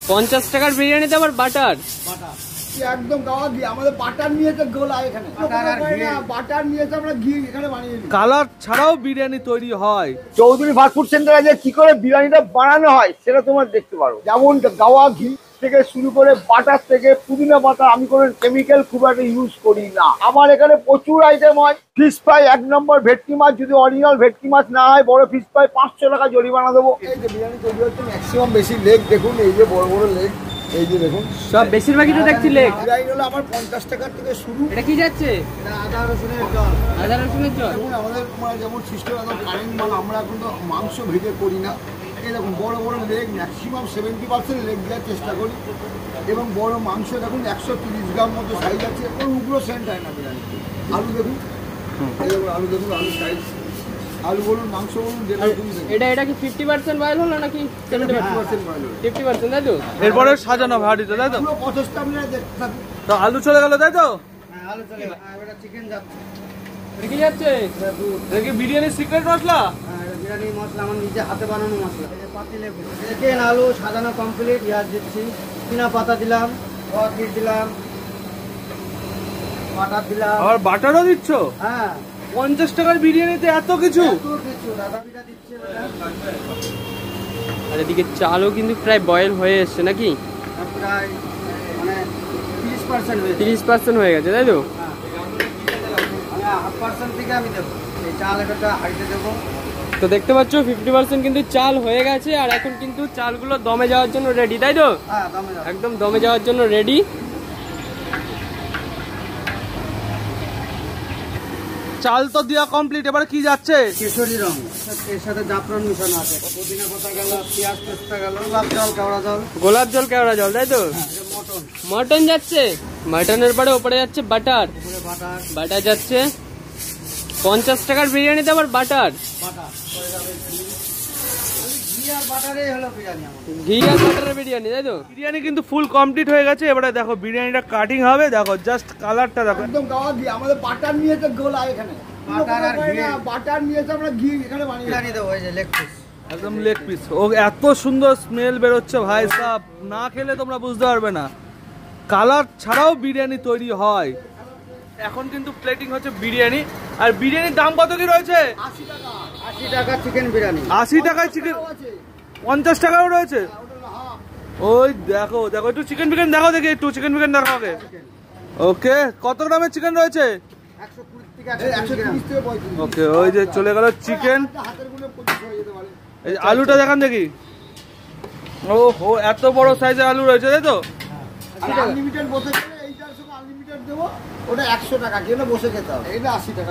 50 টাকার বিরিয়ানিতে আবার বাটার একদম গাওয়া ঘি। আমাদের বাটার নিয়েছে গোলা এখানে, বাটার নিয়েছে, আমরা ঘি এখানে বানিয়ে দিই। কালার ছাড়াও বিরিয়ানি তৈরি হয়। চৌধুরী ফাস্ট ফুড সেন্টারে যে কি করে বিরিয়ানিটা বানানো হয় সেটা তোমরা দেখতে পারো। যেমন গাওয়া ঘি থেকে শুরু করে বাটার থেকে পুদিনা পাতা, আমি কোনো কেমিক্যাল খুব একটা ইউজ করি না। আমার এখানে প্রচুর আইটেম হয়। ফিশ ফ্রাই 1 নম্বর, ভেটকি মাছ যদি অরিজিনাল ভেটকি মাছ না হয়, বড় ফিশ ফ্রাই 500 টাকা জরিমানা দেবো। এই যে বিরিয়ানি তৈরি হচ্ছে ম্যাক্সিমাম বেশি লেগ দেখুন, এই যে বড় বড় লেগ, এই যে দেখুন সব বেশিরভাগই তো দেখছি লেগ। বিরিয়ানি হলো আমার 50 টাকা থেকে শুরু। এটা কি যাচ্ছে? এটা আদা রসুনের জল। আদা রসুনের জল। দেখুন আমাদের যেমন সিস্টেম একদম কারেন্ট মাল, আমরা এখন তো মাংস ভেজে করি না। এই দেখুন বড় বড় লেগ, ম্যাক্সিমাম 70% লেগ দেওয়ার চেষ্টা করি। এবং বড় মাংস দেখুন 130 গ্রাম মতো সাইজ আছে, কোনো উগ্র সেন্ট হয় না বিরিয়ানি। আলু দেখুন, এই দেখুন আলু দেখুন, আলু সাইজ, আলু বলুন মাংস বলুন যেটা তুমি দেখুন। এটা কি 50% বয়েল হলো নাকি 70% বয়েল হলো? 50% তাই তো? এরপরে সাজানো ভাড়িতে তাই তো? পুরো প্রসেসটা আমরা দেখতে থাকি। তো আলু চলে গেল তাই তো? হ্যাঁ আলু চলে গেল। এবারে চিকেন যাচ্ছে। এটা কি যাচ্ছে? এটা কি বিরিয়ানির সিক্রেট মশলা? বিরিয়ানি মশলা আমার নিজে হাতে বানানো মশলা। এই যে পাতি লেবু, চিকেন আলু সাজানো কমপ্লিট। পেঁয়াজ দিচ্ছি, পুদিনা পাতা দিলাম, ঘি দিলাম, বাটার দিলাম। আবার বাটারও দিচ্ছ? হ্যাঁ 50 টাকার বিরিয়ানিতে এত কিছু? দাদা পিঠা দিচ্ছে। আর এদিকে চালও কিন্তু প্রায় বয়েল হয়ে এসছে নাকি? প্রায় মানে 30% হয়েছে। 30% হয়ে গেছে তাই তো? হ্যাঁ 1/2% থেকে আমি দেবো। এই চাল একটা হাইতে দেবো। তো দেখতে পাচ্ছ 50% কিন্তু চাল হয়ে গেছে, আর এখন কিন্তু চালগুলো দমে যাওয়ার জন্য রেডি তাই তো? হ্যাঁ দমে যাবে। একদম দমে যাওয়ার জন্য রেডি। চাল তো দেওয়া কমপ্লিট, এবারে কি যাচ্ছে? কেশরি রং, এর সাথে জাফরান মিশানো আছে। পুদিনা পাতা গেল, পেঁয়াজ পেস্তা গেল, গোলাপ জল, কেওড়া জল। গোলাপ জল কেওড়া জল তাই তো? মটন, মটন যাচ্ছে। মটনের পরে ওপরে যাচ্ছে বাটার। উপরে বাটার, বাটার যাচ্ছে। 50 টাকার বিরিয়ানিতে আবার বাটার। বাটার পরে যাবে ঘি আর বাটারেই হলো বিরিয়ানি আমাদের। ঘি আর বাটারের বিরিয়ানি তাই তো? বিরিয়ানি কিন্তু ফুল কমপ্লিট হয়ে গেছে। এবারে দেখো বিরিয়ানিটা কাটিং হবে, দেখো জাস্ট কালারটা দেখো। একদম গাওয়া ঘি। আমাদের বাটার নিয়েছে গোলা এখানে, বাটার আর ঘি। বাটার নিয়েছে, আমরা ঘি এখানে বানিয়ে বিরিয়ানি দেবো। এই যে লেগ পিস, একদম লেগ পিস। ও এত সুন্দর স্মেল বেরোচ্ছে ভাই সাহেব, না খেলে তোমরা বুঝতে পারবে না। কালার ছাড়াও বিরিয়ানি তৈরি হয়। এখন কিন্তু প্লেটিং হচ্ছে বিরিয়ানি। আর বিরিয়ানির দাম কত কি রয়েছে? 80 টাকা। 80 টাকা চিকেন বিরিয়ানি। 80 টাকায় চিকেন, 50 টাকাও রয়েছে। ওই দেখো দেখো, একটু চিকেন বিরিয়ানি দেখাও দেখি, একটু চিকেন বিরিয়ানি দেখাও আগে। ওকে, কত গ্রামের চিকেন রয়েছে? 120 থেকে 130 থেকে 35। ওকে, ওই যে চলে গেল চিকেন। হাতের গুলো 25 হয়ে যেতে পারে। এই আলুটা দেখান দেখি। ও হো, এত বড় সাইজের আলু রয়েছে তাই তো? আনলিমিটেড বসে গেলে এইটার সঙ্গে আনলিমিটেড দেবো। ওটা 100 টাকা, কেন বসে খেতে হবে। এটা 80 টাকা।